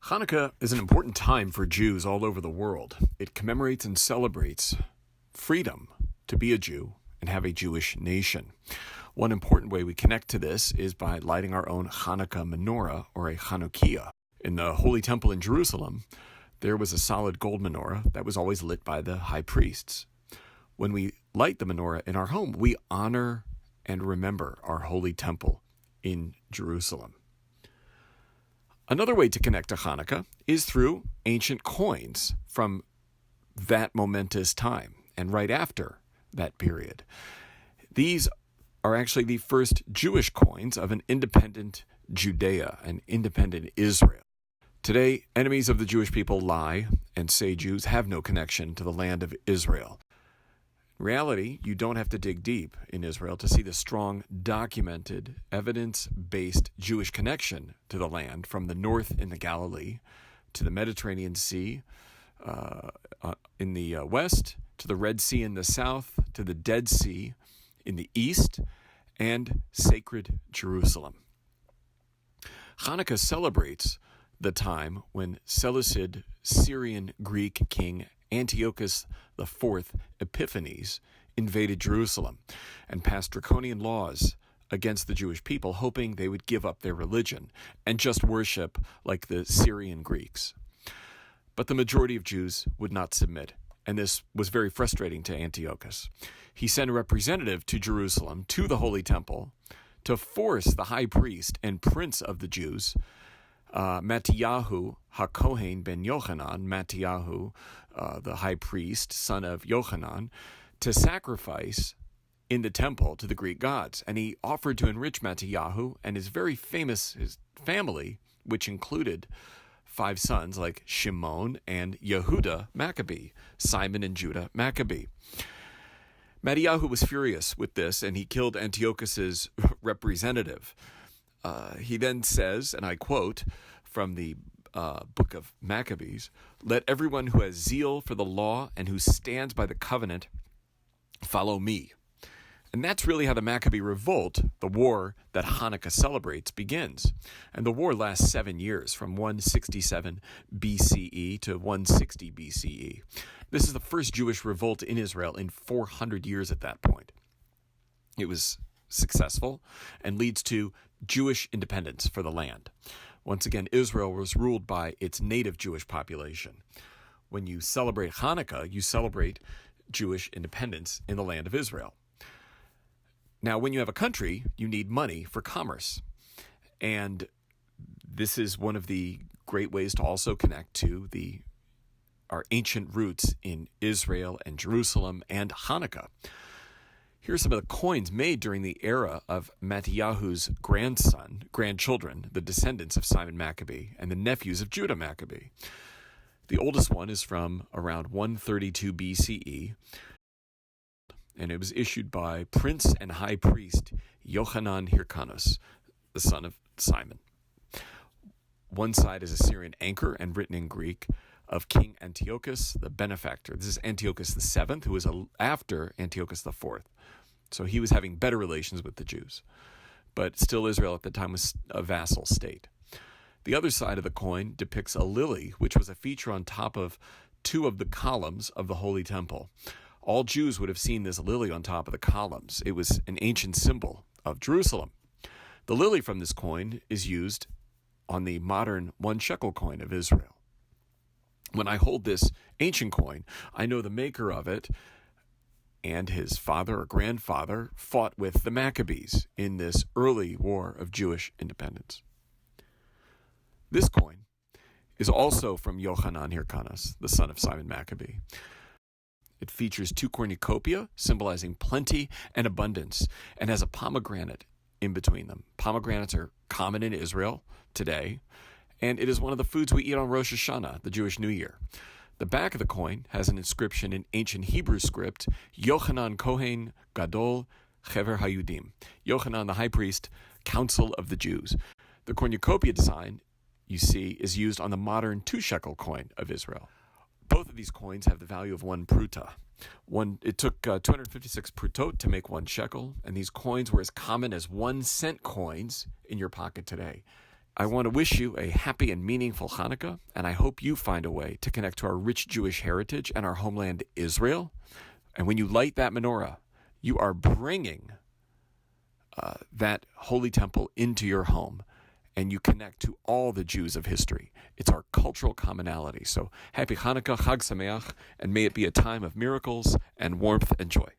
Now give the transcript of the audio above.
Hanukkah is an important time for Jews all over the world. It commemorates and celebrates freedom to be a Jew and have a Jewish nation. One important way we connect to this is by lighting our own Hanukkah menorah, or a Chanukiah. In the Holy Temple in Jerusalem, there was a solid gold menorah that was always lit by the high priests. When we light the menorah in our home, we honor and remember our Holy Temple in Jerusalem. Another way to connect to Hanukkah is through ancient coins from that momentous time and right after that period. These are actually the first Jewish coins of an independent Judea, an independent Israel. Today, enemies of the Jewish people lie and say Jews have no connection to the land of Israel. In reality, you don't have to dig deep in Israel to see the strong, documented, evidence-based Jewish connection to the land from the north in the Galilee to the Mediterranean Sea in the west, to the Red Sea in the south, to the Dead Sea in the east, and sacred Jerusalem. Hanukkah celebrates the time when Seleucid Syrian Greek king Antiochus IV Epiphanes invaded Jerusalem and passed draconian laws against the Jewish people, hoping they would give up their religion and just worship like the Syrian Greeks. But the majority of Jews would not submit, and this was very frustrating to Antiochus. He sent a representative to Jerusalem, to the Holy Temple, to force the high priest and prince of the Jews, Mattiyahu HaKohen ben Yochanon, Mattiyahu, the high priest, son of Yochanon, to sacrifice in the temple to the Greek gods. And he offered to enrich Mattiyahu and his family, which included 5 sons like Shimon and Yehuda Maccabee, Simon and Judah Maccabee. Mattiyahu was furious with this, and he killed Antiochus's representative. He then says, and I quote from the book of Maccabees, "Let everyone who has zeal for the law and who stands by the covenant follow me." And that's really how the Maccabee revolt, the war that Hanukkah celebrates, begins. And the war lasts 7 years, from 167 BCE to 160 BCE. This is the first Jewish revolt in Israel in 400 years at that point. It was successful and leads to Jewish independence for the land. Once again, Israel was ruled by its native Jewish population. When you celebrate Hanukkah, you celebrate Jewish independence in the land of Israel. Now, when you have a country, you need money for commerce. And this is one of the great ways to also connect to our ancient roots in Israel and Jerusalem and Hanukkah. Here's some of the coins made during the era of Mattiyahu's grandchildren, the descendants of Simon Maccabee and the nephews of Judah Maccabee. The oldest one is from around 132 BCE, and it was issued by Prince and High Priest Yochanon Hyrcanus, the son of Simon. One side is a Syrian anchor and written in Greek of King Antiochus the benefactor. This is Antiochus VII, who was after Antiochus IV. So he was having better relations with the Jews. But still, Israel at the time was a vassal state. The other side of the coin depicts a lily, which was a feature on top of 2 of the columns of the Holy Temple. All Jews would have seen this lily on top of the columns. It was an ancient symbol of Jerusalem. The lily from this coin is used on the modern 1 shekel coin of Israel. When I hold this ancient coin, I know the maker of it and his father or grandfather fought with the Maccabees in this early war of Jewish independence. This coin is also from Yochanan Hyrcanus, the son of Simon Maccabee. It features 2 cornucopia, symbolizing plenty and abundance, and has a pomegranate in between them. Pomegranates are common in Israel today, and it is one of the foods we eat on Rosh Hashanah, the Jewish New Year. The back of the coin has an inscription in ancient Hebrew script, Yochanan Kohen Gadol Chever Hayudim, Yochanan the high priest, council of the Jews. The cornucopia design, you see, is used on the modern 2 shekel coin of Israel. Both of these coins have the value of 1 pruta. It took 256 prutot to make 1 shekel, and these coins were as common as 1 cent coins in your pocket today. I want to wish you a happy and meaningful Hanukkah, and I hope you find a way to connect to our rich Jewish heritage and our homeland Israel. And when you light that menorah, you are bringing that holy temple into your home, and you connect to all the Jews of history. It's our cultural commonality. So happy Hanukkah, Chag Sameach, and may it be a time of miracles and warmth and joy.